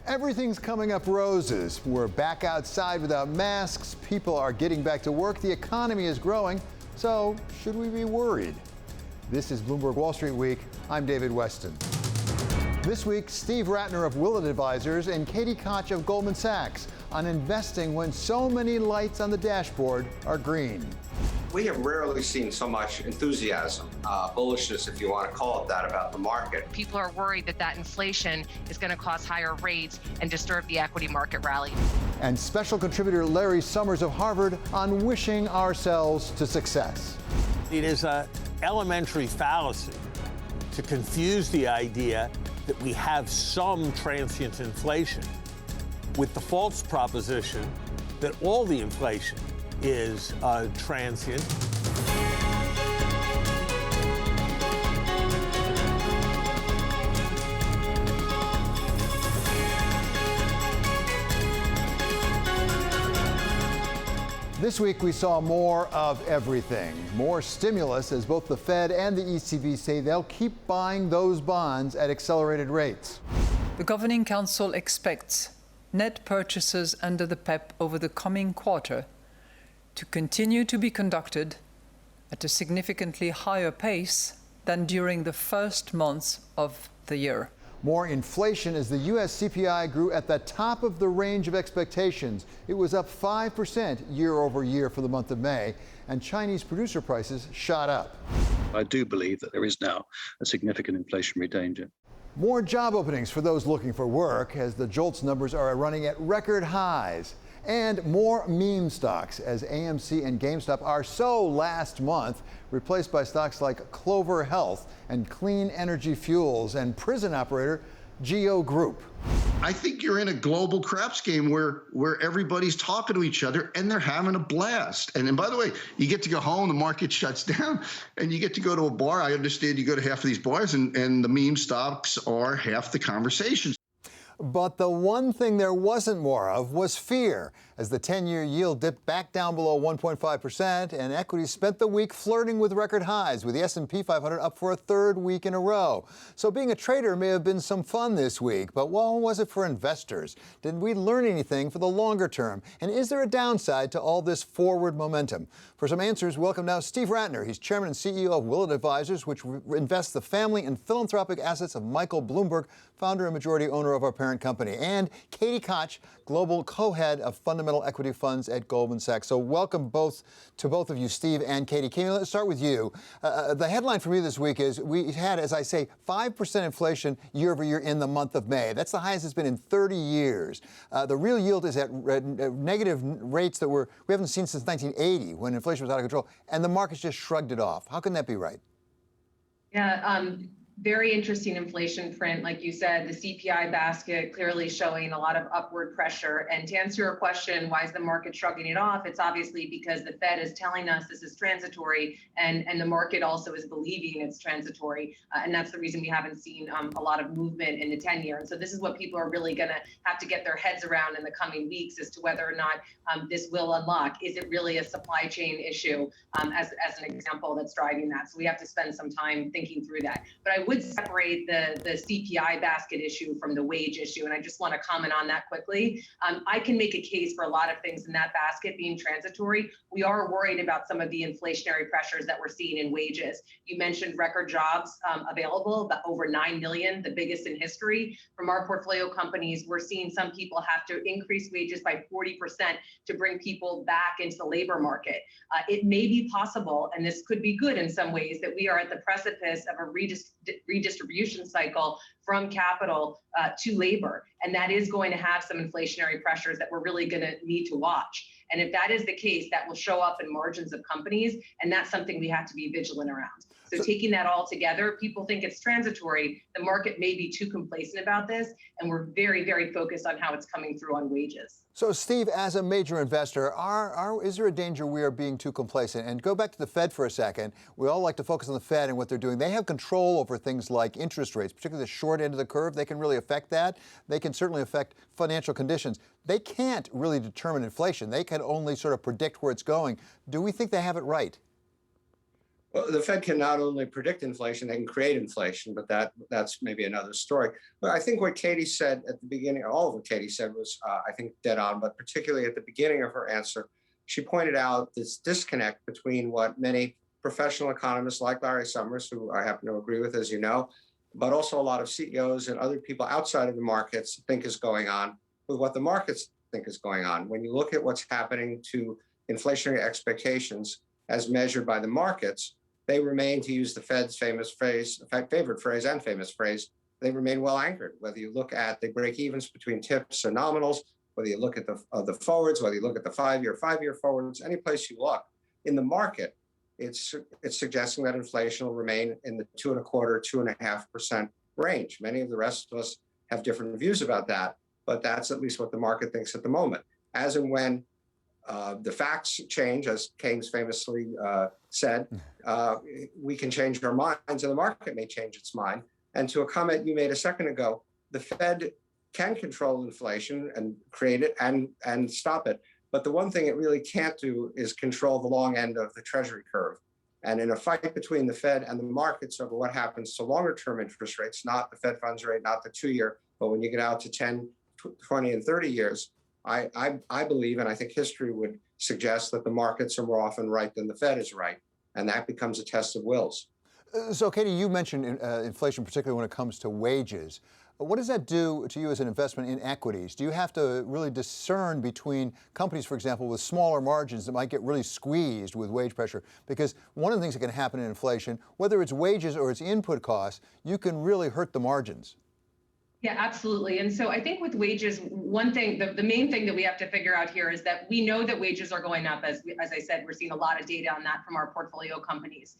Everything's coming up roses. We're back outside without masks. People are getting back to work. The economy is growing. So should we be worried? This is Bloomberg Wall Street Week. I'm David Westin. This week, Steve Rattner of Willett Advisors and Koch of Goldman Sachs on investing when so many lights on the dashboard are green. We have rarely seen so much enthusiasm, bullishness, if you want to call it that, about the market. People are worried that inflation is going to cause higher rates and disturb the equity market rally. And special contributor Larry Summers of Harvard on wishing ourselves to success. It is an elementary fallacy to confuse the idea that we have some transient inflation with the false proposition that all the inflation is transient. This week we saw more of everything. More stimulus as both the Fed and the ECB say they'll keep buying those bonds at accelerated rates. The Governing Council expects net purchases under the PEP over the coming quarter to continue to be conducted at a significantly higher pace than during the first months of the year. More inflation as the U.S. CPI grew at the top of the range of expectations. It was up 5% year over year for the month of May, and Chinese producer prices shot up. I do believe that there is now a significant inflationary danger. More job openings for those looking for work as the JOLTS numbers are running at record highs. And more meme stocks as AMC and GameStop are so last month, replaced by stocks like Clover Health and Clean Energy Fuels and prison operator Geo Group. I think you're in a global craps game where everybody's talking to each other and they're having a blast. And by the way, you get to go home, the market shuts down, and you get to go to a bar. I understand you go to half of these bars and the meme stocks are half the conversations. But the one thing there wasn't more of was fear, as the 10-year yield dipped back down below 1.5%, and equities spent the week flirting with record highs, with the S&P 500 up for a third week in a row. So being a trader may have been some fun this week, but what was it for investors? Did we learn anything for the longer term? And is there a downside to all this forward momentum? For some answers, welcome now Steve Rattner. He's chairman and CEO of Willett Advisors, which invests the family and philanthropic assets of Michael Bloomberg, founder and majority owner of our parent company, and Koch, global co-head of fundamental equity funds at Goldman Sachs. So welcome to both of you, Steve and Katie. Katie, let's start with you. The headline for me this week is we had, as I say, 5% inflation year over year in the month of May. That's the highest it's been in 30 years. The real yield is at negative rates that we haven't seen since 1980 when inflation was out of control, and the markets just shrugged it off. How can that be right? Yeah, very interesting inflation print. Like you said, the CPI basket clearly showing a lot of upward pressure. And to answer your question, why is the market shrugging it off? It's obviously because the Fed is telling us this is transitory, and the market also is believing it's transitory. And that's the reason we haven't seen a lot of movement in the 10-year. And so this is what people are really going to have to get their heads around in the coming weeks as to whether or not this will unlock. Is it really a supply chain issue, as an example, that's driving that? So we have to spend some time thinking through that. But I would separate the CPI basket issue from the wage issue, and I just want to comment on that quickly. I can make a case for a lot of things in that basket being transitory. We are worried about some of the inflationary pressures that we're seeing in wages. You mentioned record jobs available, over 9 million, the biggest in history. From our portfolio companies, we're seeing some people have to increase wages by 40% to bring people back into the labor market. It may be possible, and this could be good in some ways, that we are at the precipice of a redistribution cycle from capital to labor. And that is going to have some inflationary pressures that we're really going to need to watch. And if that is the case, that will show up in margins of companies. And that's something we have to be vigilant around. So taking that all together, people think it's transitory. The market may be too complacent about this. And we're very, very focused on how it's coming through on wages. So, Steve, as a major investor, is there a danger we are being too complacent? And go back to the Fed for a second. We all like to focus on the Fed and what they're doing. They have control over things like interest rates, particularly the short end of the curve. They can really affect that. They can certainly affect financial conditions. They can't really determine inflation. They can only sort of predict where it's going. Do we think they have it right? Well, the Fed can not only predict inflation, they can create inflation, but that's maybe another story. But I think what Katie said at the beginning, all of what Katie said was, I think, dead on, but particularly at the beginning of her answer, she pointed out this disconnect between what many professional economists like Larry Summers, who I happen to agree with, as you know, but also a lot of CEOs and other people outside of the markets think is going on with what the markets think is going on. When you look at what's happening to inflationary expectations as measured by the markets, they remain, to use the Fed's famous phrase, favorite phrase and famous phrase, they remain well anchored. Whether you look at the break-evens between tips and nominals, whether you look at the forwards, whether you look at the five-year forwards, any place you look in the market, it's suggesting that inflation will remain in the 2.25%, 2.5% range. Many of the rest of us have different views about that, but that's at least what the market thinks at the moment. As and when the facts change, as Keynes famously said, we can change our minds and the market may change its mind. And to a comment you made a second ago, the Fed can control inflation and create it and stop it. But the one thing it really can't do is control the long end of the Treasury curve. And in a fight between the Fed and the markets over what happens to longer term interest rates, not the Fed funds rate, not the 2-year, but when you get out to 10, 20, and 30 years, I believe, and I think history would suggest, that the markets are more often right than the Fed is right. And that becomes a test of wills. So, Katie, you mentioned inflation, particularly when it comes to wages. What does that do to you as an investment in equities? Do you have to really discern between companies, for example, with smaller margins that might get really squeezed with wage pressure? Because one of the things that can happen in inflation, whether it's wages or it's input costs, you can really hurt the margins. Yeah, absolutely. And so I think with wages, one thing, the main thing that we have to figure out here is that we know that wages are going up. As I said, we're seeing a lot of data on that from our portfolio companies.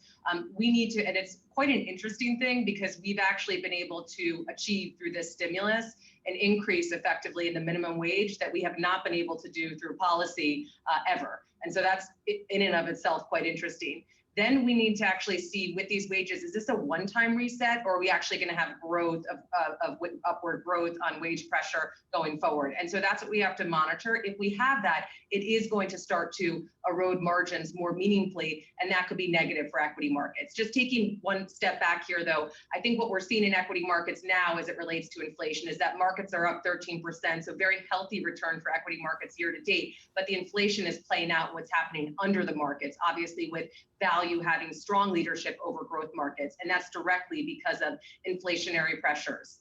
We need to, and it's quite an interesting thing because we've actually been able to achieve through this stimulus an increase effectively in the minimum wage that we have not been able to do through policy ever. And so that's in and of itself quite interesting. Then we need to actually see with these wages, is this a one-time reset or are we actually going to have growth of upward growth on wage pressure going forward? And so that's what we have to monitor. If we have that, it is going to start to erode margins more meaningfully, and that could be negative for equity markets. Just taking one step back here, though, I think what we're seeing in equity markets now as it relates to inflation is that markets are up 13%, so very healthy return for equity markets year to date, but the inflation is playing out what's happening under the markets, obviously with value having strong leadership over growth markets, and that's directly because of inflationary pressures.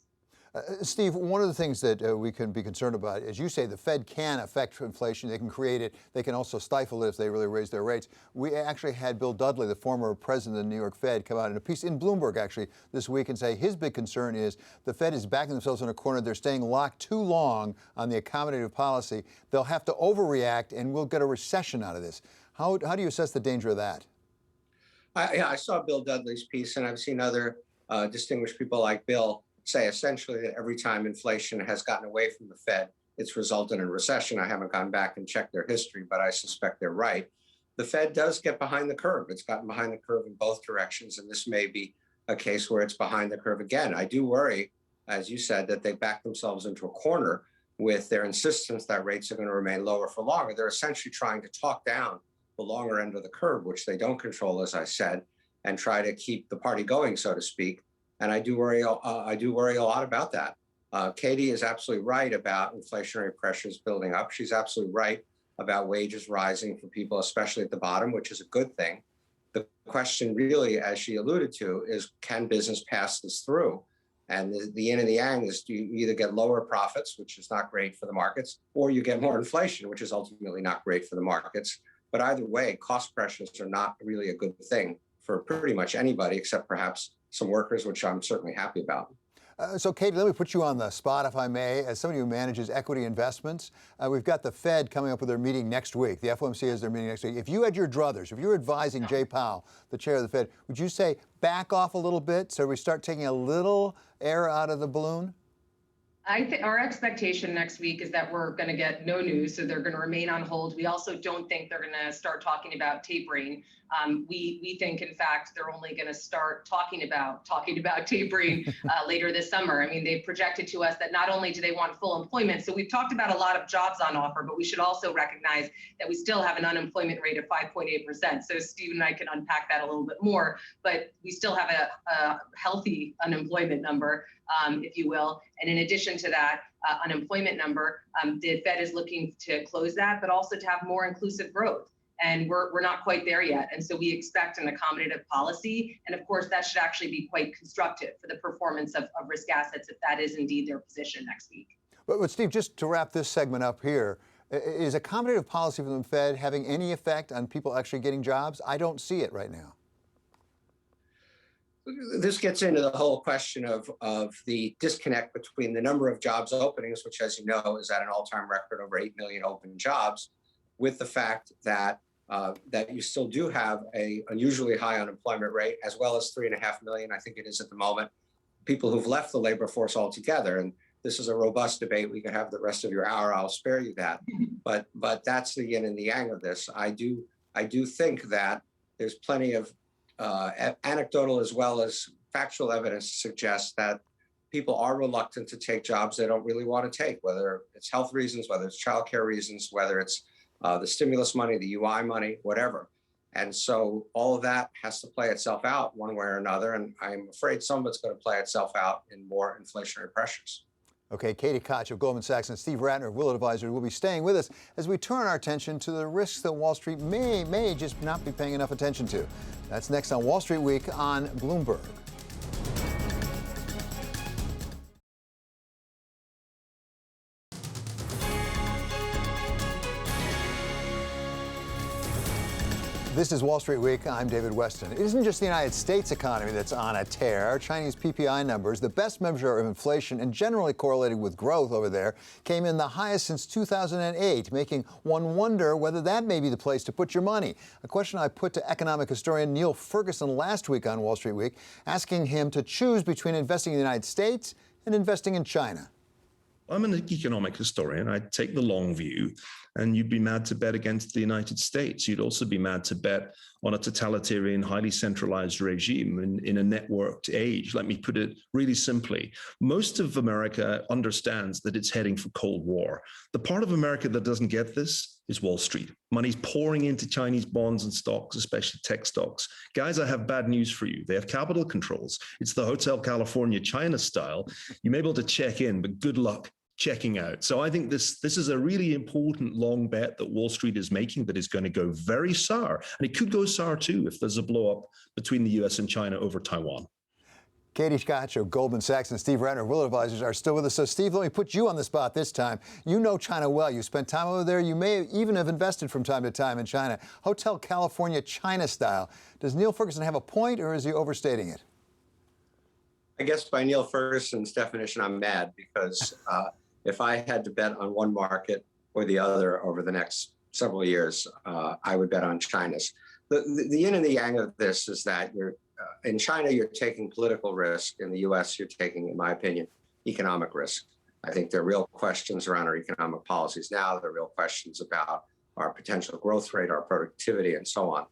Steve, one of the things that we can be concerned about, as you say, the Fed can affect inflation. They can create it. They can also stifle it if they really raise their rates. We actually had Bill Dudley, the former president of the New York Fed, come out in a piece in Bloomberg actually this week and say his big concern is the Fed is backing themselves in a corner. They're staying locked too long on the accommodative policy. They'll have to overreact and we'll get a recession out of this. How do you assess the danger of that? I saw Bill Dudley's piece, and I've seen other distinguished people like Bill say essentially that every time inflation has gotten away from the Fed, it's resulted in recession. I haven't gone back and checked their history, but I suspect they're right. The Fed does get behind the curve. It's gotten behind the curve in both directions, and this may be a case where it's behind the curve again. I do worry, as you said, that they back themselves into a corner with their insistence that rates are going to remain lower for longer. They're essentially trying to talk down the longer end of the curve, which they don't control, as I said, and try to keep the party going, so to speak. And I do worry a lot about that. Katie is absolutely right about inflationary pressures building up. She's absolutely right about wages rising for people, especially at the bottom, which is a good thing. The question really, as she alluded to, is can business pass this through? And the yin and the yang is you either get lower profits, which is not great for the markets, or you get more inflation, which is ultimately not great for the markets. But either way, cost pressures are not really a good thing for pretty much anybody, except perhaps some workers, which I'm certainly happy about. So, Katie, let me put you on the spot, if I may. As somebody who manages equity investments, we've got the Fed coming up with their meeting next week. The FOMC has their meeting next week. If you had your druthers, if you were advising Jay Powell, the chair of the Fed, would you say back off a little bit so we start taking a little air out of the balloon? I think our expectation next week is that we're going to get no news, so they're going to remain on hold. We also don't think they're going to start talking about tapering. We think, in fact, they're only going to start talking about tapering later this summer. I mean, they've projected to us that not only do they want full employment, so we've talked about a lot of jobs on offer, but we should also recognize that we still have an unemployment rate of 5.8%. So Steve and I can unpack that a little bit more, but we still have a healthy unemployment number, if you will. And in addition to that unemployment number, the Fed is looking to close that, but also to have more inclusive growth. And we're not quite there yet. And so we expect an accommodative policy. And of course, that should actually be quite constructive for the performance of risk assets if that is indeed their position next week. But Steve, just to wrap this segment up here, is accommodative policy from the Fed having any effect on people actually getting jobs? I don't see it right now. This gets into the whole question of the disconnect between the number of jobs openings, which, as you know, is at an all-time record, over 8 million open jobs, with the fact that that you still do have a unusually high unemployment rate, as well as 3.5 million, I think it is at the moment, people who've left the labor force altogether. And this is a robust debate. We could have the rest of your hour. I'll spare you that. But that's the yin and the yang of this. I do think that there's plenty of anecdotal as well as factual evidence to suggest that people are reluctant to take jobs they don't really want to take, whether it's health reasons, whether it's childcare reasons, whether it's the stimulus money, the UI money, whatever. And so all of that has to play itself out one way or another. And I'm afraid some of it's going to play itself out in more inflationary pressures. Okay, Katie Koch of Goldman Sachs and Steve Rattner of Willett Advisors will be staying with us as we turn our attention to the risks that Wall Street may just not be paying enough attention to. That's next on Wall Street Week on Bloomberg. This is Wall Street Week. I'm David Westin. It isn't just the United States economy that's on a tear. Chinese PPI numbers, the best measure of inflation and generally correlated with growth over there, came in the highest since 2008, making one wonder whether that may be the place to put your money. A question I put to economic historian Neil Ferguson last week on Wall Street Week, asking him to choose between investing in the United States and investing in China. I'm an economic historian. I take the long view, and you'd be mad to bet against the United States. You'd also be mad to bet on a totalitarian, highly centralized regime in a networked age. Let me put it really simply. Most of America understands that it's heading for Cold War. The part of America that doesn't get this is Wall Street. Money's pouring into Chinese bonds and stocks, especially tech stocks. Guys, I have bad news for you. They have capital controls. It's the Hotel California China style. You may be able to check in, but good luck checking out. So I think this is a really important long bet that Wall Street is making that is going to go very sour. And it could go sour too if there's a blow up between the US and China over Taiwan. Katie Koch of Goldman Sachs and Steve Rattner of Willett Advisors are still with us. So Steve, let me put you on the spot this time. You know China well. You spent time over there. You may even have invested from time to time in China. Hotel California China style. Does Neil Ferguson have a point, or is he overstating it? I guess by Neil Ferguson's definition, I'm mad because if I had to bet on one market or the other over the next several years, I would bet on China's. The yin and the yang of this is that in China, you're taking political risk. In the US, you're taking, in my opinion, economic risk. I think there are real questions around our economic policies now. There are real questions about our potential growth rate, our productivity, and so on.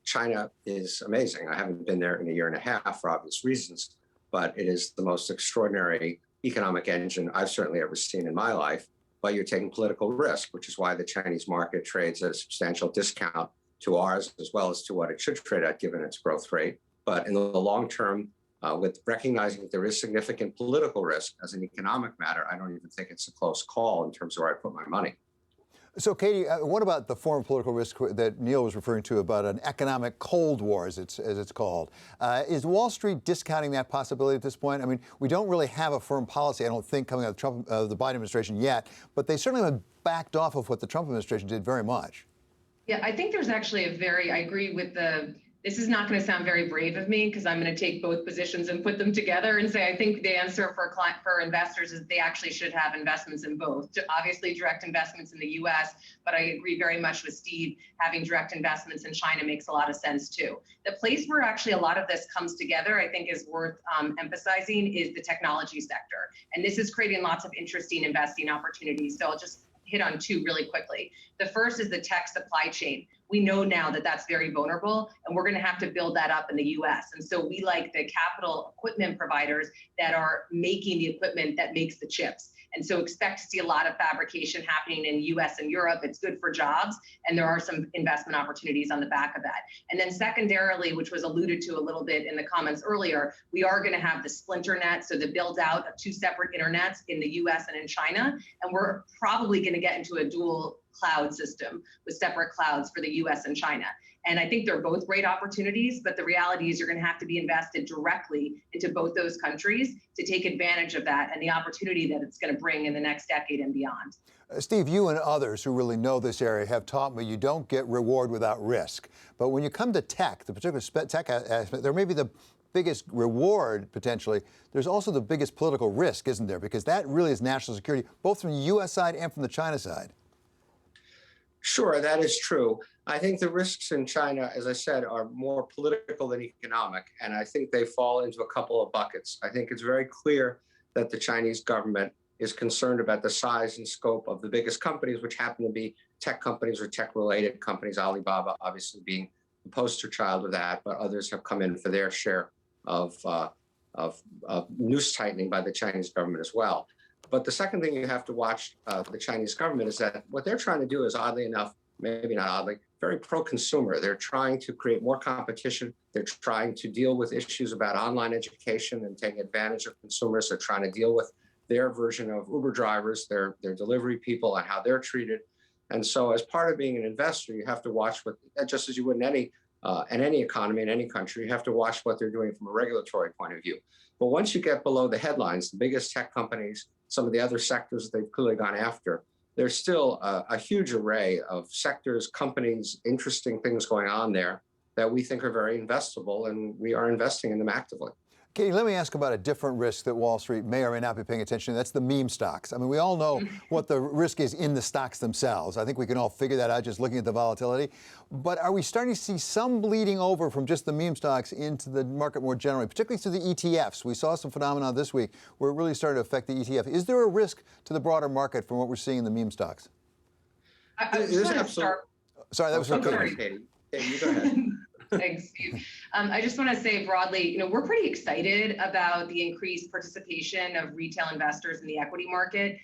China is amazing. I haven't been there in a year and a half for obvious reasons, but it is the most extraordinary economic engine I've certainly ever seen in my life. But you're taking political risk, which is why the Chinese market trades at a substantial discount to ours, as well as to what it should trade at given its growth rate. But in the long term, with recognizing that there is significant political risk as an economic matter, I don't even think it's a close call in terms of where I put my money. So, Katie, what about the form of political risk that Neil was referring to about an economic Cold War, as it's called? Is Wall Street discounting that possibility at this point? I mean, we don't really have a firm policy, I don't think, coming out of the Biden administration yet, but they certainly have backed off of what the Trump administration did very much. Yeah, I think there's actually I agree with the This is not going to sound very brave of me because I'm going to take both positions and put them together and say I think the answer for investors is they actually should have investments in both. Obviously, direct investments in the U.S., but I agree very much with Steve. Having direct investments in China makes a lot of sense too. The place where actually a lot of this comes together, I think, is worth emphasizing is the technology sector, and this is creating lots of interesting investing opportunities. So I'll just hit on two really quickly. The first is the tech supply chain. We know now that that's very vulnerable, and we're going to have to build that up in the U.S. And so we like the capital equipment providers that are making the equipment that makes the chips. And so expect to see a lot of fabrication happening in U.S. and Europe. It's good for jobs, and there are some investment opportunities on the back of that. And then secondarily, which was alluded to a little bit in the comments earlier, we are going to have the splinter net, so the build out of two separate internets in the U.S. and in China, and we're probably going to get into a dual cloud system with separate clouds for the U.S. and China. And I think they're both great opportunities, but the reality is you're going to have to be invested directly into both those countries to take advantage of that and the opportunity that it's going to bring in the next decade and beyond. Steve, you and others who really know this area have taught me you don't get reward without risk. But when you come to tech, the particular tech aspect, there may be the biggest reward potentially. There's also the biggest political risk, isn't there? Because that really is national security, both from the U.S. side and from the China side. Sure, that is true. I think the risks in China, as I said, are more political than economic, and I think they fall into a couple of buckets. I think it's very clear that the Chinese government is concerned about the size and scope of the biggest companies, which happen to be tech companies or tech-related companies, Alibaba obviously being the poster child of that, but others have come in for their share of noose tightening by the Chinese government as well. But the second thing you have to watch the Chinese government is that what they're trying to do is, oddly enough, maybe not oddly, very pro-consumer. They're trying to create more competition. They're trying to deal with issues about online education and taking advantage of consumers. They're trying to deal with their version of Uber drivers, their delivery people, and how they're treated. And so as part of being an investor, you have to watch what, just as you would in any economy, in any country, you have to watch what they're doing from a regulatory point of view. But once you get below the headlines, the biggest tech companies, some of the other sectors that they've clearly gone after, there's still a huge array of sectors, companies, interesting things going on there that we think are very investable, and we are investing in them actively. Katie, let me ask about a different risk that Wall Street may or may not be paying attention to. That's the meme stocks. I mean, we all know what the risk is in the stocks themselves. I think we can all figure that out just looking at the volatility. But are we starting to see some bleeding over from just the meme stocks into the market more generally, particularly through the ETFs? We saw some phenomena this week where it really started to affect the ETF. Is there a risk to the broader market from what we're seeing in the meme stocks? Sorry, that was Katie. Katie, you go ahead. Thanks, Steve. I just want to say broadly, we're pretty excited about the increased participation of retail investors in the equity market.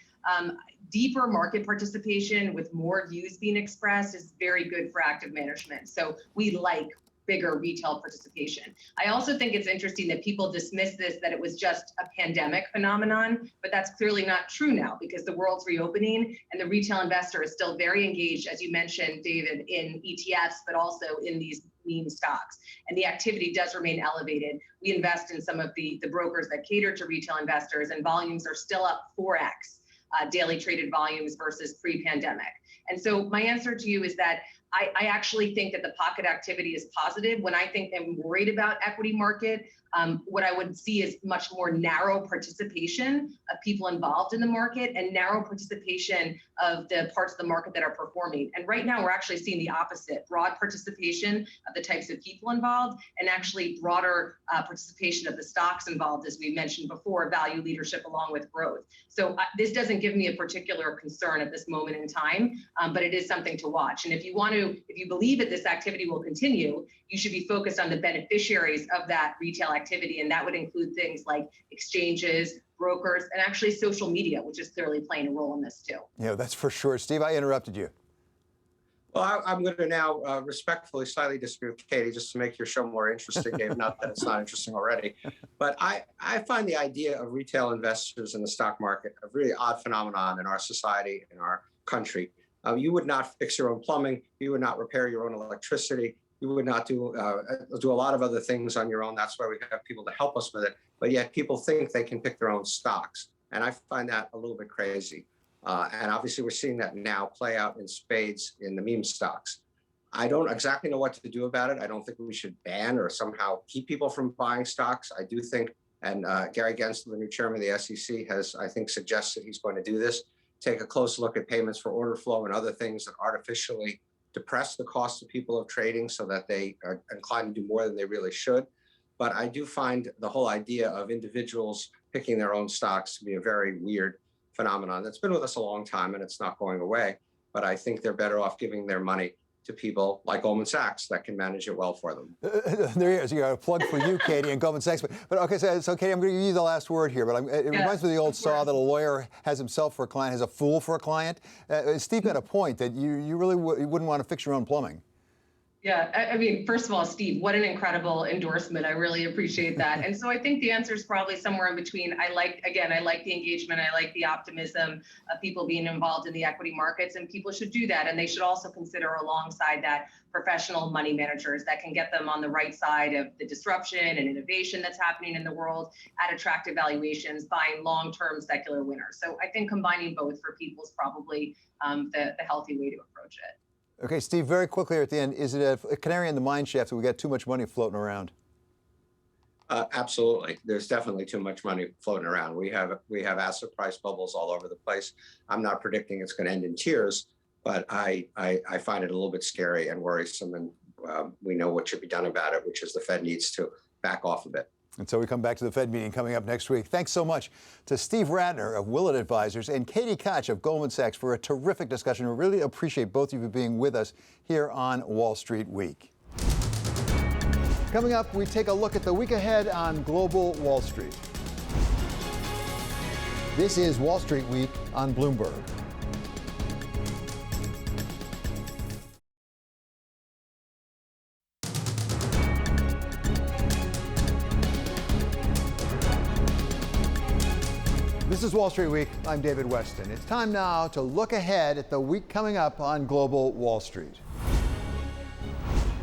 Deeper market participation with more views being expressed is very good for active management. So we like bigger retail participation. I also think it's interesting that people dismiss this, that it was just a pandemic phenomenon, but that's clearly not true now because the world's reopening and the retail investor is still very engaged, as you mentioned, David, in ETFs, but also in these meme stocks. And the activity does remain elevated. We invest in some of the brokers that cater to retail investors, and volumes are still up 4x daily traded volumes versus pre-pandemic. And so my answer to you is that I actually think that the pocket activity is positive. When I think I'm worried about equity market, what I would see is much more narrow participation of people involved in the market and narrow participation of the parts of the market that are performing. And right now we're actually seeing the opposite, broad participation of the types of people involved and actually broader participation of the stocks involved, as we mentioned before, value leadership along with growth. So this doesn't give me a particular concern at this moment in time, but it is something to watch. And if you believe that this activity will continue, you should be focused on the beneficiaries of that retail activity. And that would include things like exchanges, brokers, and actually social media, which is clearly playing a role in this too. Yeah, that's for sure. Steve, I interrupted you. Well, I'm going to now respectfully slightly disagree with Katie just to make your show more interesting, Dave. Not that it's not interesting already. But I find the idea of retail investors in the stock market a really odd phenomenon in our society, in our country. You would not fix your own plumbing. You would not repair your own electricity. You would not do a lot of other things on your own. That's why we have people to help us with it. But yet people think they can pick their own stocks. And I find that a little bit crazy. And obviously we're seeing that now play out in spades in the meme stocks. I don't exactly know what to do about it. I don't think we should ban or somehow keep people from buying stocks. I do think, and Gary Gensler, the new chairman of the SEC, has, I think, suggested he's going to do this, take a close look at payments for order flow and other things that artificially depress the cost of people of trading so that they are inclined to do more than they really should. But I do find the whole idea of individuals picking their own stocks to be a very weird phenomenon that's been with us a long time, and it's not going away. But I think they're better off giving their money to people like Goldman Sachs that can manage it well for them. There he is. You got a plug for you, Katie, and Goldman Sachs. But okay, so Katie, I'm going to give you the last word here. But it reminds me of the old saw that a lawyer has himself for a client, has a fool for a client. Steve got a point that you really wouldn't want to fix your own plumbing. Yeah, I mean, first of all, Steve, what an incredible endorsement. I really appreciate that. And so I think the answer is probably somewhere in between. I like the engagement. I like the optimism of people being involved in the equity markets, and people should do that. And they should also consider alongside that professional money managers that can get them on the right side of the disruption and innovation that's happening in the world at attractive valuations, buying long-term secular winners. So I think combining both for people is probably the healthy way to approach it. Okay, Steve, very quickly at the end, is it a canary in the mine shaft that we got too much money floating around? Absolutely. There's definitely too much money floating around. We have asset price bubbles all over the place. I'm not predicting it's going to end in tears, but I find it a little bit scary and worrisome, and we know what should be done about it, which is the Fed needs to back off a bit. And so we come back to the Fed meeting coming up next week. Thanks so much to Steve Rattner of Willett Advisors and Katie Koch of Goldman Sachs for a terrific discussion. We really appreciate both of you being with us here on Wall Street Week. Coming up, we take a look at the week ahead on global Wall Street. This is Wall Street Week on Bloomberg. This is Wall Street Week. I'm David Westin. It's time now to look ahead at the week coming up on global Wall Street.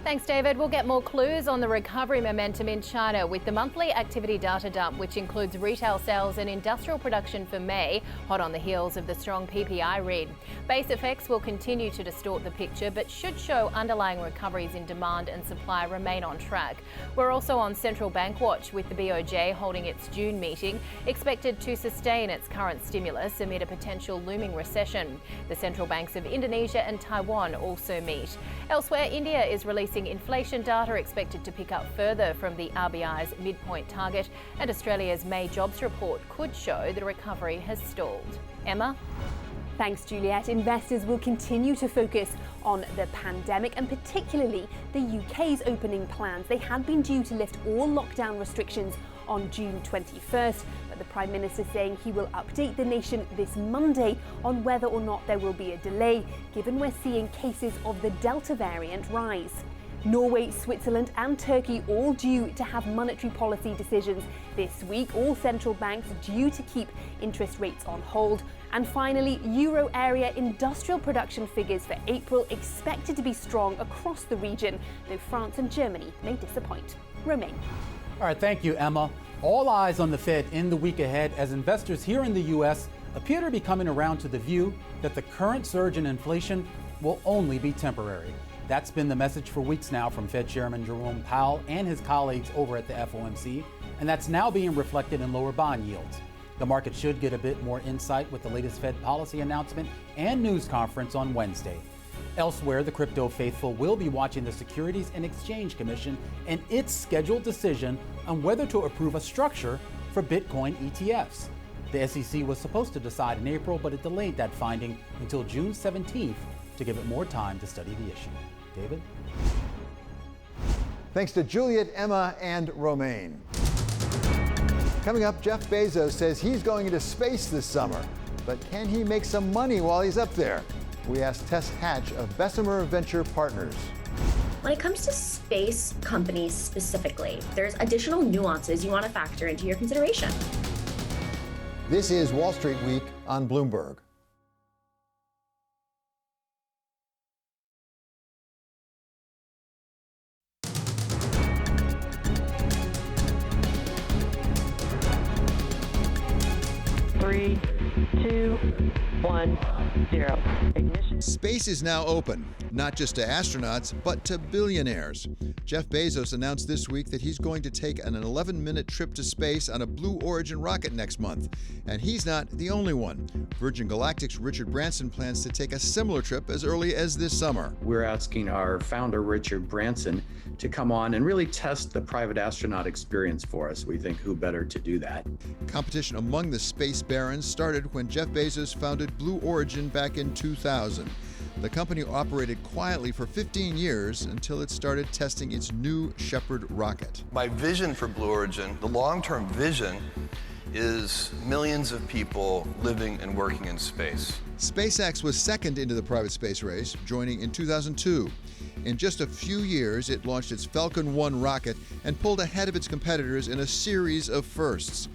Thanks, David. We'll get more clues on the recovery momentum in China with the monthly activity data dump, which includes retail sales and industrial production for May, hot on the heels of the strong PPI read. Base effects will continue to distort the picture, but should show underlying recoveries in demand and supply remain on track. We're also on central bank watch with the BOJ holding its June meeting, expected to sustain its current stimulus amid a potential looming recession. The central banks of Indonesia and Taiwan also meet. Elsewhere, India is releasing inflation data expected to pick up further from the RBI's midpoint target, and Australia's May jobs report could show the recovery has stalled. Emma? Thanks, Juliet. Investors will continue to focus on the pandemic and particularly the UK's opening plans. They had been due to lift all lockdown restrictions on June 21st, but the Prime Minister saying he will update the nation this Monday on whether or not there will be a delay, given we're seeing cases of the Delta variant rise. Norway, Switzerland and Turkey all due to have monetary policy decisions this week. All central banks due to keep interest rates on hold. And finally, Euro area industrial production figures for April expected to be strong across the region, though France and Germany may disappoint. Romain. All right, thank you, Emma. All eyes on the Fed in the week ahead as investors here in the U.S. appear to be coming around to the view that the current surge in inflation will only be temporary. That's been the message for weeks now from Fed Chairman Jerome Powell and his colleagues over at the FOMC, and that's now being reflected in lower bond yields. The market should get a bit more insight with the latest Fed policy announcement and news conference on Wednesday. Elsewhere, the crypto faithful will be watching the Securities and Exchange Commission and its scheduled decision on whether to approve a structure for Bitcoin ETFs. The SEC was supposed to decide in April, but it delayed that finding until June 17th to give it more time to study the issue. David? Thanks to Juliet, Emma, and Romain. Coming up, Jeff Bezos says he's going into space this summer, but can he make some money while he's up there? We asked Tess Hatch of Bessemer Venture Partners. When it comes to space companies specifically, there's additional nuances you want to factor into your consideration. This is Wall Street Week on Bloomberg. 2, 1, 0. Ignition. Space is now open, not just to astronauts, but to billionaires. Jeff Bezos announced this week that he's going to take an 11-minute trip to space on a Blue Origin rocket next month. And he's not the only one. Virgin Galactic's Richard Branson plans to take a similar trip as early as this summer. We're asking our founder, Richard Branson, to come on and really test the private astronaut experience for us. We think who better to do that. Competition among the space barons started when Jeff Bezos founded Blue Origin back in 2000. The company operated quietly for 15 years until it started testing its new Shepard rocket. My vision for Blue Origin, the long-term vision, is millions of people living and working in space. SpaceX was second into the private space race, joining in 2002. In just a few years, it launched its Falcon 1 rocket and pulled ahead of its competitors in a series of firsts.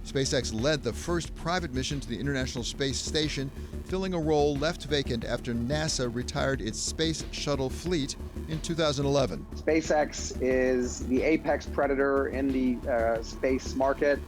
SpaceX led the first private mission to the International Space Station, filling a role left vacant after NASA retired its space shuttle fleet in 2011. SpaceX is the apex predator in the space market.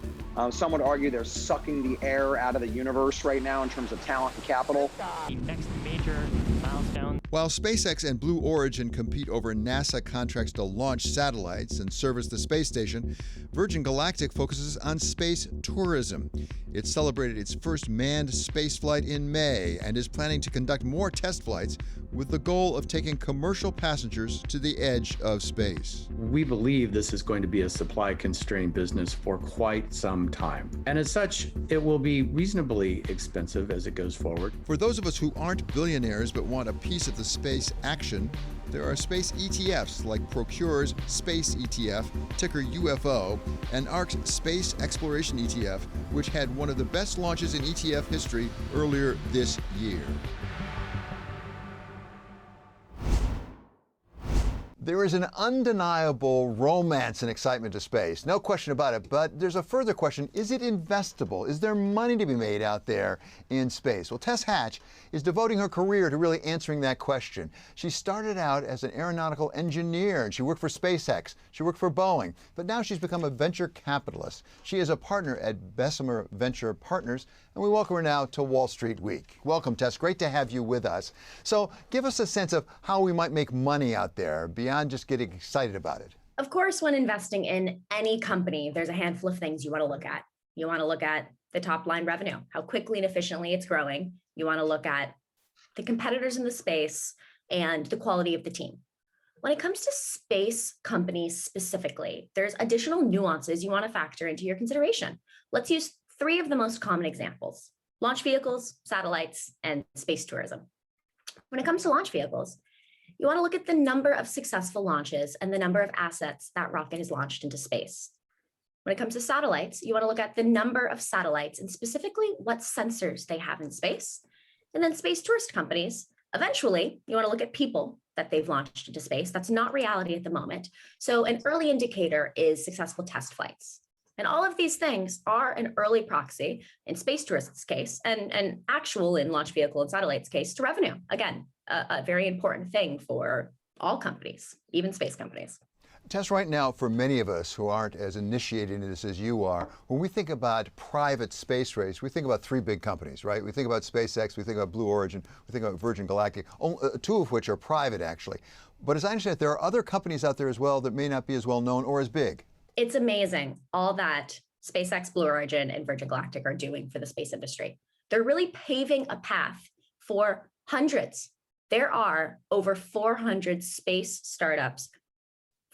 Some would argue they're sucking the air out of the universe right now in terms of talent and capital. The next major milestone. While SpaceX and Blue Origin compete over NASA contracts to launch satellites and service the space station, Virgin Galactic focuses on space tourism. It celebrated its first manned spaceflight in May and is planning to conduct more test flights with the goal of taking commercial passengers to the edge of space. We believe this is going to be a supply-constrained business for quite some time. And as such, it will be reasonably expensive as it goes forward. For those of us who aren't billionaires but want a piece of the space action, there are space ETFs like Procure's Space ETF, ticker UFO, and ARK's Space Exploration ETF, which had one of the best launches in ETF history earlier this year. There is an undeniable romance and excitement to space, no question about it, but there's a further question. Is it investable? Is there money to be made out there in space? Well, Tess Hatch is devoting her career to really answering that question. She started out as an aeronautical engineer, and she worked for SpaceX. She worked for Boeing, but now she's become a venture capitalist. She is a partner at Bessemer Venture Partners, and we welcome her now to Wall Street Week. Welcome, Tess. Great to have you with us. So give us a sense of how we might make money out there beyond just getting excited about it. Of course, when investing in any company, there's a handful of things you want to look at. You want to look at the top line revenue, how quickly and efficiently it's growing. You want to look at the competitors in the space and the quality of the team. When it comes to space companies specifically, there's additional nuances you want to factor into your consideration. Let's use 3 of the most common examples: launch vehicles, satellites, and space tourism. When it comes to launch vehicles, you want to look at the number of successful launches and the number of assets that rocket has launched into space. When it comes to satellites, you want to look at the number of satellites and specifically what sensors they have in space. And then space tourist companies, eventually, you want to look at people that they've launched into space. That's not reality at the moment. So an early indicator is successful test flights. And all of these things are an early proxy in space tourists' case and actual in launch vehicle and satellites' case to revenue. Again, a very important thing for all companies, even space companies. Tess, right now, for many of us who aren't as initiated into this as you are, when we think about private space race, we think about 3 big companies, right? We think about SpaceX, we think about Blue Origin, we think about Virgin Galactic, 2 of which are private, actually. But as I understand it, there are other companies out there as well that may not be as well known or as big. It's amazing all that SpaceX, Blue Origin, and Virgin Galactic are doing for the space industry. They're really paving a path for hundreds. There are over 400 space startups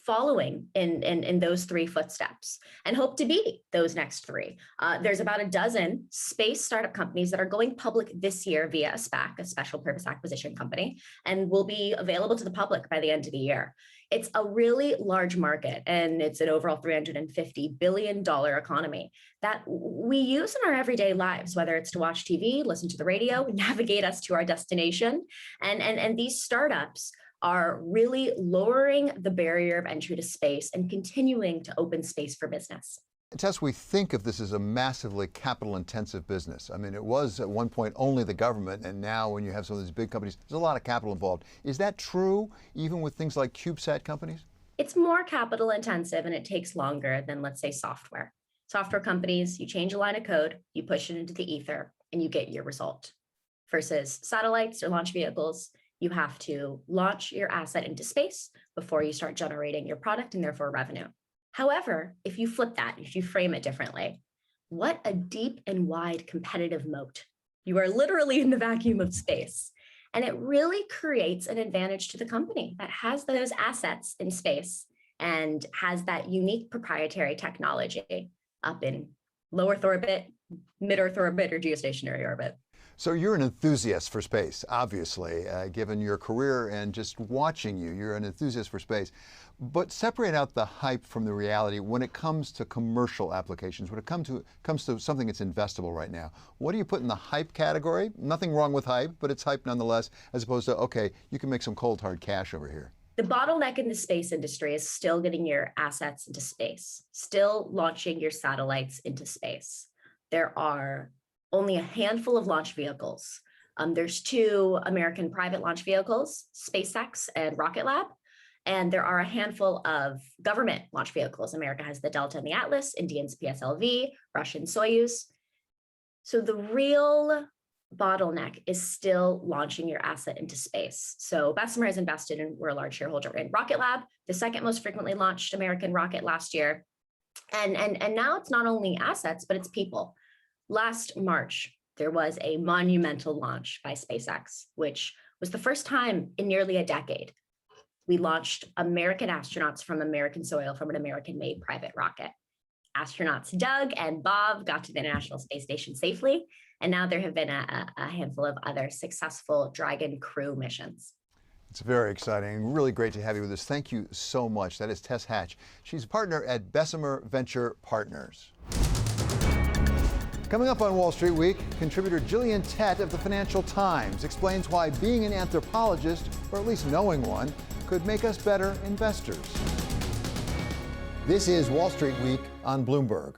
following in those 3 footsteps and hope to be those next 3. There's about a dozen space startup companies that are going public this year via a SPAC, a special purpose acquisition company, and will be available to the public by the end of the year. It's a really large market, and it's an overall $350 billion economy that we use in our everyday lives, whether it's to watch TV, listen to the radio, navigate us to our destination. And these startups are really lowering the barrier of entry to space and continuing to open space for business. Tess, we think of this as a massively capital-intensive business. I mean, it was at one point only the government, and now when you have some of these big companies, there's a lot of capital involved. Is that true, even with things like CubeSat companies? It's more capital-intensive, and it takes longer than, let's say, software. Software companies, you change a line of code, you push it into the ether, and you get your result. Versus satellites or launch vehicles, you have to launch your asset into space before you start generating your product and therefore revenue. However, if you flip that, if you frame it differently, what a deep and wide competitive moat. You are literally in the vacuum of space. And it really creates an advantage to the company that has those assets in space and has that unique proprietary technology up in low Earth orbit, mid Earth orbit, or geostationary orbit. So you're an enthusiast for space, obviously, given your career and just watching you, you're an enthusiast for space. But separate out the hype from the reality when it comes to commercial applications, when it comes to something that's investable right now. What do you put in the hype category? Nothing wrong with hype, but it's hype nonetheless, as opposed to, okay, you can make some cold hard cash over here. The bottleneck in the space industry is still getting your assets into space, still launching your satellites into space. There are only a handful of launch vehicles. There's 2 American private launch vehicles, SpaceX and Rocket Lab, and there are a handful of government launch vehicles. America has the Delta and the Atlas, Indians PSLV, Russian Soyuz. So the real bottleneck is still launching your asset into space. So Bessemer has invested in, we're a large shareholder in Rocket Lab, the second most frequently launched American rocket last year. And now it's not only assets, but it's people. Last March, there was a monumental launch by SpaceX, which was the first time in nearly a decade we launched American astronauts from American soil from an American-made private rocket. Astronauts Doug and Bob got to the International Space Station safely, and now there have been a handful of other successful Dragon crew missions. It's very exciting. Really great to have you with us. Thank you so much. That is Tess Hatch. She's a partner at Bessemer Venture Partners. Coming up on Wall Street Week, contributor Gillian Tett of the Financial Times explains why being an anthropologist, or at least knowing one, could make us better investors. This is Wall Street Week on Bloomberg.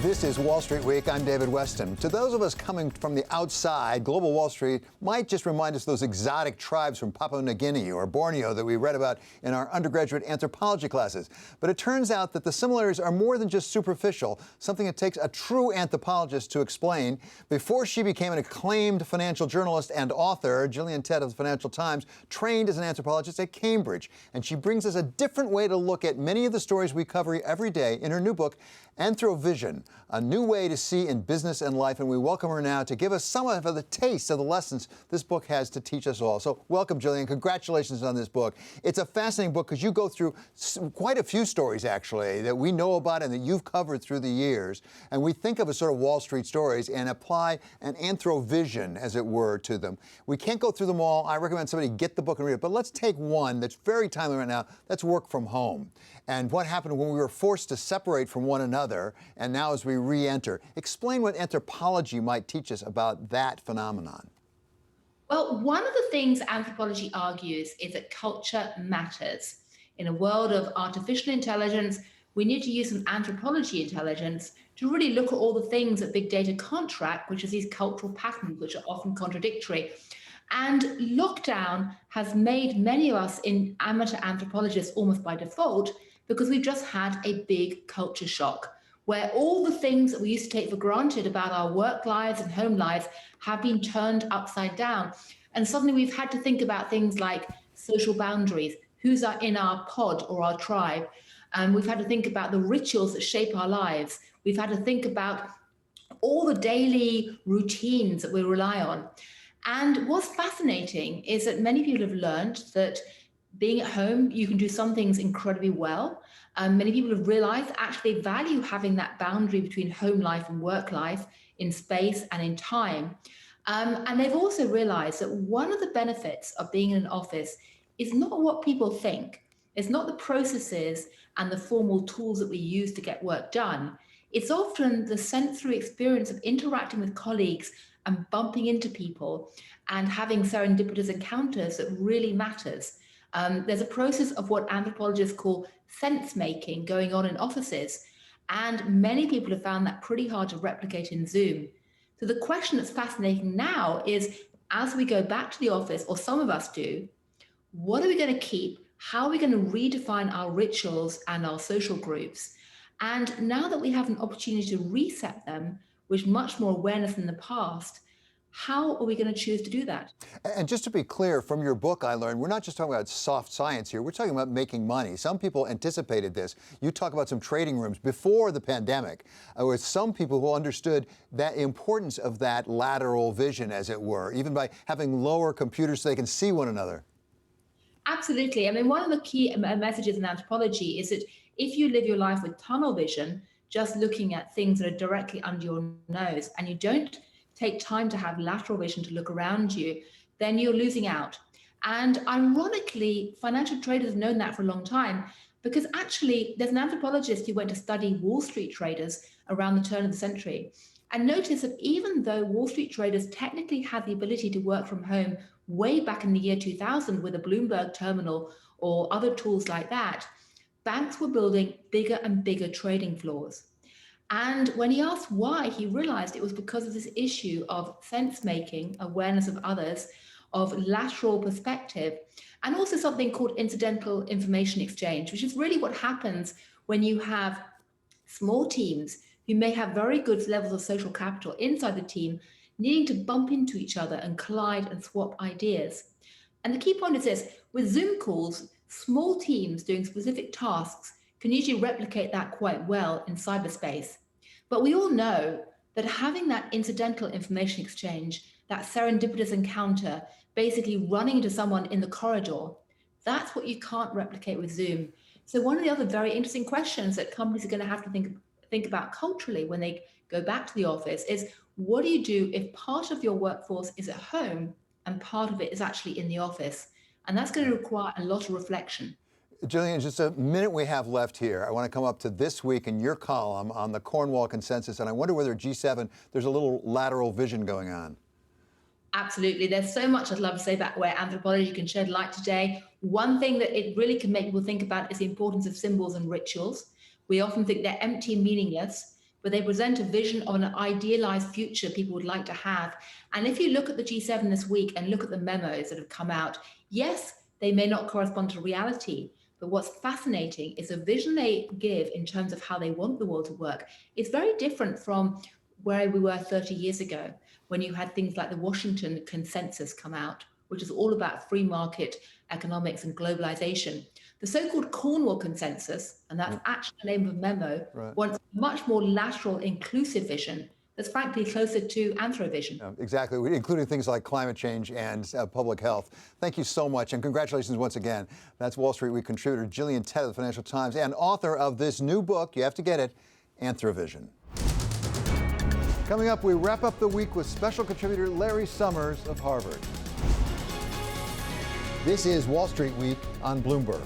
This is Wall Street Week. I'm David Westin. To those of us coming from the outside, global Wall Street might just remind us of those exotic tribes from Papua New Guinea or Borneo that we read about in our undergraduate anthropology classes. But it turns out that the similarities are more than just superficial, something it takes a true anthropologist to explain. Before she became an acclaimed financial journalist and author, Gillian Tett of the Financial Times trained as an anthropologist at Cambridge. And she brings us a different way to look at many of the stories we cover every day in her new book, Anthro Vision, a new way to see in business and life. And we welcome her now to give us some of the taste of the lessons this book has to teach us all. So welcome, Gillian. Congratulations on this book. It's a fascinating book because you go through quite a few stories, actually, that we know about and that you've covered through the years. And we think of as sort of Wall Street stories and apply an Anthro Vision, as it were, to them. We can't go through them all. I recommend somebody get the book and read it. But let's take one that's very timely right now. That's work from home. And what happened when we were forced to separate from one another, and now as we re-enter. Explain what anthropology might teach us about that phenomenon. Well, one of the things anthropology argues is that culture matters. In a world of artificial intelligence, we need to use some anthropology intelligence to really look at all the things that big data can't track, which is these cultural patterns, which are often contradictory. And lockdown has made many of us in amateur anthropologists almost by default, because we've just had a big culture shock, where all the things that we used to take for granted about our work lives and home lives have been turned upside down. And suddenly we've had to think about things like social boundaries, who's in our pod or our tribe. And we've had to think about the rituals that shape our lives. We've had to think about all the daily routines that we rely on. And what's fascinating is that many people have learned that being at home, you can do some things incredibly well. Many people have realized that actually they value having that boundary between home life and work life in space and in time. And they've also realized that one of the benefits of being in an office is not what people think. It's not the processes and the formal tools that we use to get work done. It's often the sensory experience of interacting with colleagues and bumping into people and having serendipitous encounters that really matters. There's a process of what anthropologists call sense making going on in offices, and many people have found that pretty hard to replicate in Zoom. So the question that's fascinating now is, as we go back to the office, or some of us do, what are we going to keep? How are we going to redefine our rituals and our social groups? And now that we have an opportunity to reset them with much more awareness than the past, how are we going to choose to do that? And just to be clear, from your book, I learned, we're not just talking about soft science here. We're talking about making money. Some people anticipated this. You talk about some trading rooms before the pandemic, with some people who understood that importance of that lateral vision, as it were, even by having lower computers so they can see one another. Absolutely. I mean, one of the key messages in anthropology is that if you live your life with tunnel vision, just looking at things that are directly under your nose, and you don't take time to have lateral vision to look around you, then you're losing out. And ironically, financial traders have known that for a long time, because actually there's an anthropologist who went to study Wall Street traders around the turn of the century and noticed that even though Wall Street traders technically had the ability to work from home way back in the year 2000 with a Bloomberg terminal or other tools like that, banks were building bigger and bigger trading floors. And when he asked why, he realized it was because of this issue of sense-making, awareness of others, of lateral perspective, and also something called incidental information exchange, which is really what happens when you have small teams who may have very good levels of social capital inside the team, needing to bump into each other and collide and swap ideas. And the key point is this: with Zoom calls, small teams doing specific tasks can usually replicate that quite well in cyberspace. But we all know that having that incidental information exchange, that serendipitous encounter, basically running into someone in the corridor, that's what you can't replicate with Zoom. So one of the other very interesting questions that companies are going to have to think about culturally when they go back to the office is, what do you do if part of your workforce is at home and part of it is actually in the office? And that's going to require a lot of reflection. Gillian, just a minute we have left here. I want to come up to this week in your column on the Cornwall consensus, and I wonder whether G7, there's a little lateral vision going on. Absolutely. There's so much I'd love to say about where anthropology can shed light today. One thing that it really can make people think about is the importance of symbols and rituals. We often think they're empty and meaningless, but they present a vision of an idealized future people would like to have. And if you look at the G7 this week and look at the memos that have come out, yes, they may not correspond to reality, but what's fascinating is the vision they give in terms of how they want the world to work is very different from where we were 30 years ago, when you had things like the Washington Consensus come out, which is all about free market economics and globalization. The so-called Cornwall Consensus, and that's actually the name of a memo, wants much more lateral, inclusive vision that's frankly closer to Anthro Vision. Exactly, including things like climate change and public health. Thank you so much, and congratulations once again. That's Wall Street Week contributor Gillian Tett of the Financial Times and author of this new book, you have to get it, Anthro Vision. Coming up, we wrap up the week with special contributor Larry Summers of Harvard. This is Wall Street Week on Bloomberg.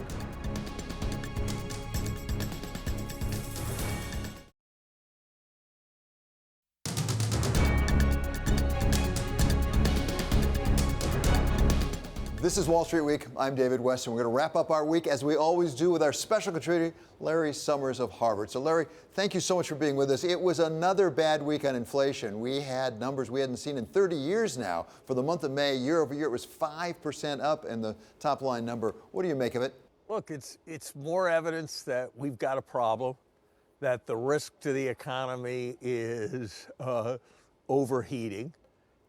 This is Wall Street Week. I'm David Westin. We're going to wrap up our week, as we always do, with our special contributor, Larry Summers of Harvard. So, Larry, thank you so much for being with us. It was another bad week on inflation. We had numbers we hadn't seen in 30 years now. For the month of May, year over year, it was 5% up in the top line number. What do you make of it? Look, it's more evidence that we've got a problem, that the risk to the economy is overheating,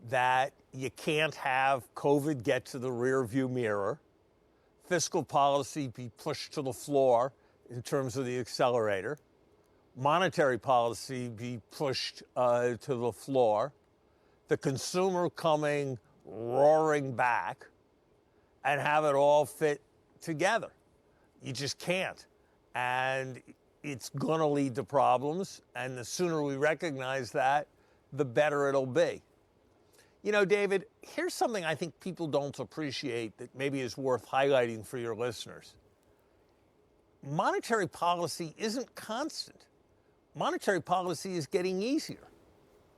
that you can't have COVID get to the rearview mirror, fiscal policy be pushed to the floor in terms of the accelerator, monetary policy be pushed to the floor, the consumer coming roaring back, and have it all fit together. You just can't. And it's going to lead to problems, and the sooner we recognize that, the better it'll be. You know, David, here's something I think people don't appreciate that maybe is worth highlighting for your listeners. Monetary policy isn't constant. Monetary policy is getting easier.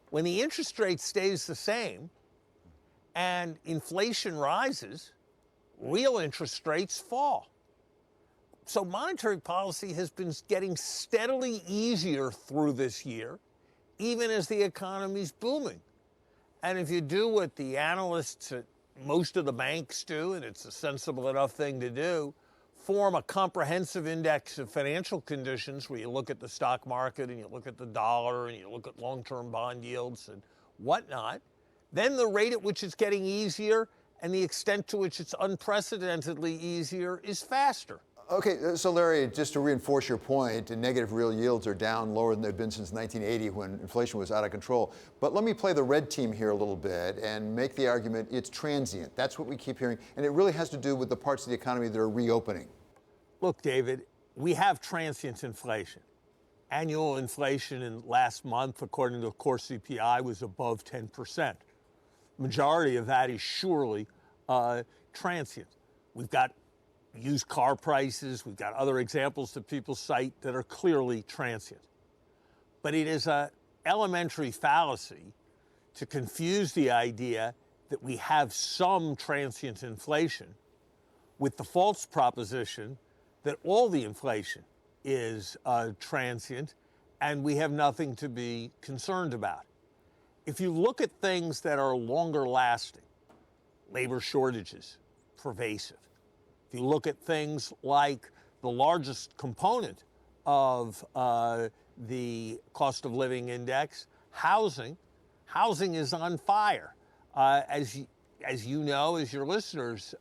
When the interest rate stays the same and inflation rises, real interest rates fall. So monetary policy has been getting steadily easier through this year, even as the economy's booming. And if you do what the analysts at most of the banks do, and it's a sensible enough thing to do, form a comprehensive index of financial conditions where you look at the stock market and you look at the dollar and you look at long-term bond yields and whatnot, then the rate at which it's getting easier and the extent to which it's unprecedentedly easier is faster. Okay, so Larry, just to reinforce your point, negative real yields are down lower than they've been since 1980 when inflation was out of control. But let me play the red team here a little bit and make the argument it's transient. That's what we keep hearing. And it really has to do with the parts of the economy that are reopening. Look, David, we have transient inflation. Annual inflation in last month, according to core CPI, was above 10%. Majority of that is surely transient. We've got used car prices, we've got other examples that people cite that are clearly transient. But it is an elementary fallacy to confuse the idea that we have some transient inflation with the false proposition that all the inflation is transient and we have nothing to be concerned about. If you look at things that are longer lasting, labor shortages, pervasive. If you look at things like the largest component of the cost of living index, housing is on fire. As you know, as your listeners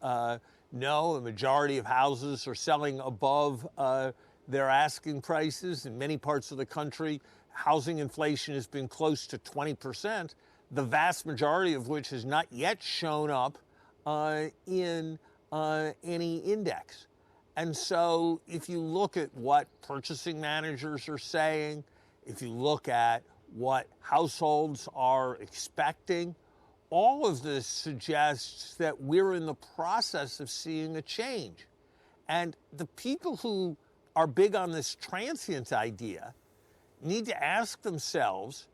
know, a majority of houses are selling above their asking prices. In many parts of the country, housing inflation has been close to 20%, the vast majority of which has not yet shown up in any index. And so if you look at what purchasing managers are saying, if you look at what households are expecting, all of this suggests that we're in the process of seeing a change. And the people who are big on this transient idea need to ask themselves,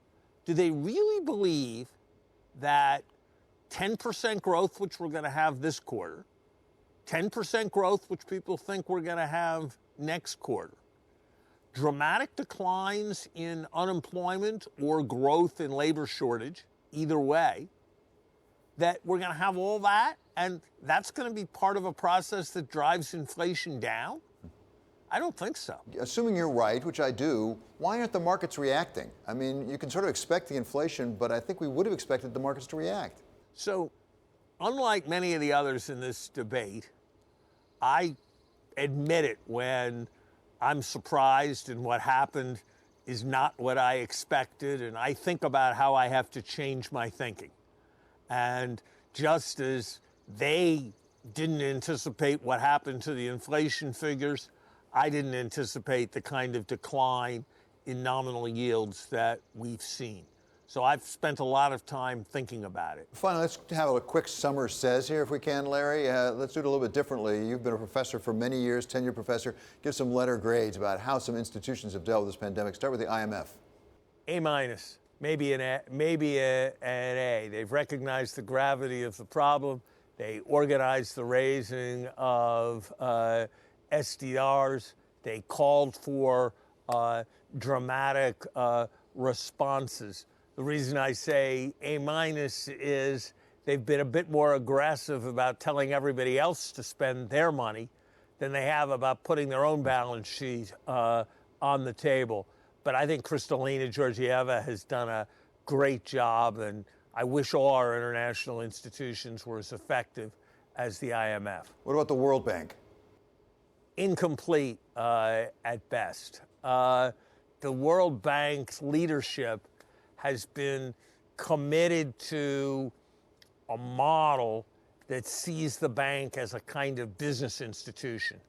do they really believe that 10% growth, which we're going to have this quarter, 10% growth, which people think we're going to have next quarter, dramatic declines in unemployment or growth in labor shortage, either way, that we're going to have all that and that's going to be part of a process that drives inflation down? I don't think so. Assuming you're right, which I do, why aren't the markets reacting? I mean, you can sort of expect the inflation, but I think we would have expected the markets to react. So, unlike many of the others in this debate, I admit it when I'm surprised and what happened is not what I expected, and I think about how I have to change my thinking. And just as they didn't anticipate what happened to the inflation figures, I didn't anticipate the kind of decline in nominal yields that we've seen. So I've spent a lot of time thinking about it. Finally, let's have a quick summer says here if we can, Larry. Let's do it a little bit differently. You've been a professor for many years, tenured professor. Give some letter grades about how some institutions have dealt with this pandemic. Start with the IMF. A-, maybe an A. They've recognized the gravity of the problem. They organized the raising of SDRs. They called for dramatic responses. The reason I say A- is they've been a bit more aggressive about telling everybody else to spend their money than they have about putting their own balance sheet on the table. But I think Kristalina Georgieva has done a great job, and I wish all our international institutions were as effective as the IMF. What about the World Bank? Incomplete at best. The World Bank's leadership has been committed to a model that sees the bank as a kind of business institution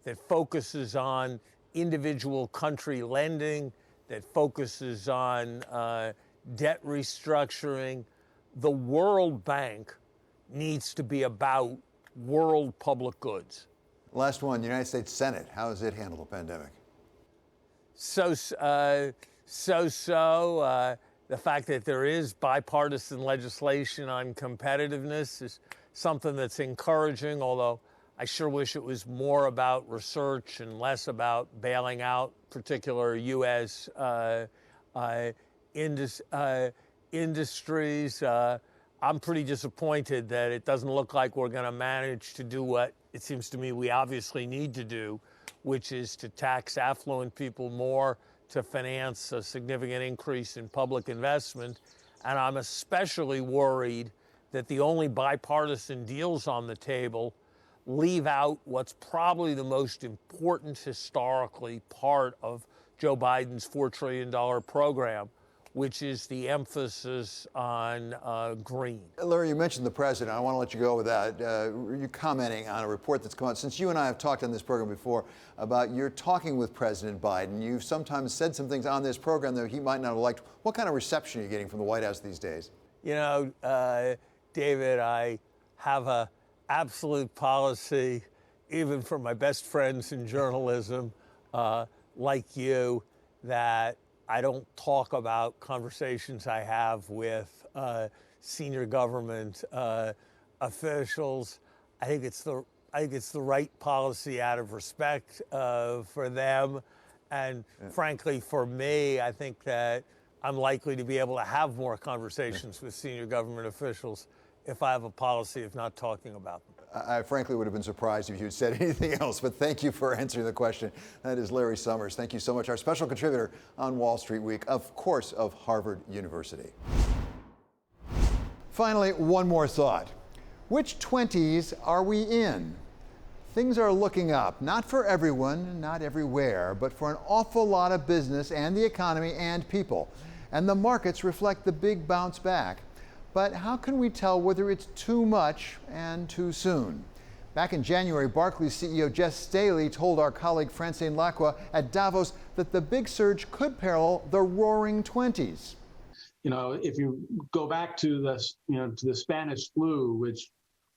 that focuses on individual country lending, that focuses on debt restructuring. The World Bank needs to be about world public goods. Last one, the United States Senate. How has it handled the pandemic? The fact that there is bipartisan legislation on competitiveness is something that's encouraging, although I sure wish it was more about research and less about bailing out particular U.S. industries. I'm pretty disappointed that it doesn't look like we're going to manage to do what it seems to me we obviously need to do, which is to tax affluent people more to finance a significant increase in public investment. And I'm especially worried that the only bipartisan deals on the table leave out what's probably the most important historically part of Joe Biden's $4 trillion program, which is the emphasis on green. Larry, you mentioned the president. I want to let you go with that. You're commenting on a report that's come out. Since you and I have talked on this program before about your talking with President Biden, you've sometimes said some things on this program that he might not have liked. What kind of reception are you getting from the White House these days? You know, David, I have a absolute policy, even for my best friends in journalism, like you, that I don't talk about conversations I have with senior government officials. I think it's the right policy out of respect for them, and frankly, for me, I think that I'm likely to be able to have more conversations with senior government officials if I have a policy of not talking about them. I frankly would have been surprised if you had said anything else, but thank you for answering the question. That is Larry Summers. Thank you so much. Our special contributor on Wall Street Week, of course, of Harvard University. Finally, one more thought. Which 20s are we in? Things are looking up, not for everyone, not everywhere, but for an awful lot of business and the economy and people. And the markets reflect the big bounce back. But how can we tell whether it's too much and too soon? Back in January, Barclays CEO Jess Staley told our colleague Francine Lacqua at Davos that the big surge could parallel the roaring 20s. You know, if you go back to the Spanish flu, which is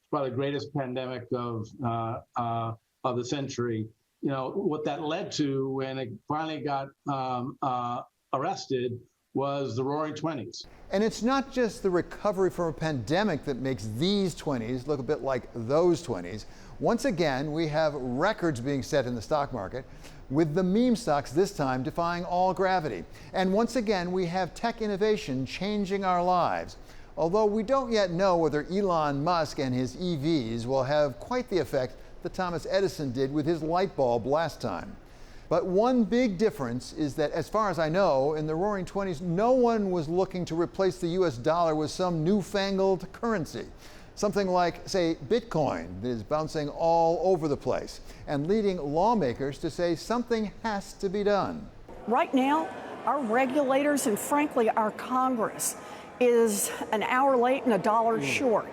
probably the greatest pandemic of the century, you know, what that led to when it finally got arrested was the roaring 20s. And it's not just the recovery from a pandemic that makes these 20s look a bit like those 20s. Once again, we have records being set in the stock market, with the meme stocks this time defying all gravity. And once again, we have tech innovation changing our lives. Although we don't yet know whether Elon Musk and his EVs will have quite the effect that Thomas Edison did with his light bulb last time. But one big difference is that, as far as I know, in the roaring 20s, no one was looking to replace the US dollar with some newfangled currency. Something like, say, Bitcoin that is bouncing all over the place and leading lawmakers to say something has to be done. Right now, our regulators and frankly, our Congress is an hour late and a dollar short.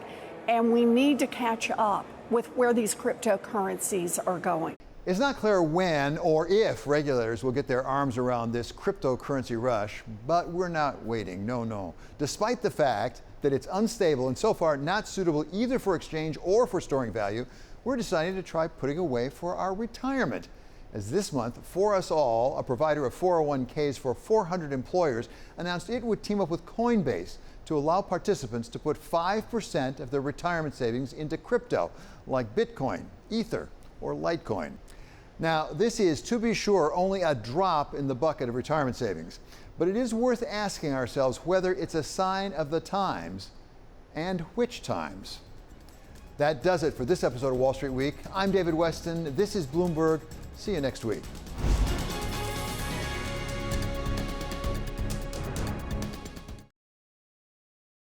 And we need to catch up with where these cryptocurrencies are going. It's not clear when or if regulators will get their arms around this cryptocurrency rush, but we're not waiting, no. Despite the fact that it's unstable and so far not suitable either for exchange or for storing value, we're deciding to try putting away for our retirement. As this month, For Us All, a provider of 401ks for 400 employers, announced it would team up with Coinbase to allow participants to put 5% of their retirement savings into crypto, like Bitcoin, Ether, or Litecoin. Now, this is, to be sure, only a drop in the bucket of retirement savings, but it is worth asking ourselves whether it's a sign of the times and which times. That does it for this episode of Wall Street Week. I'm David Westin. This is Bloomberg. See you next week.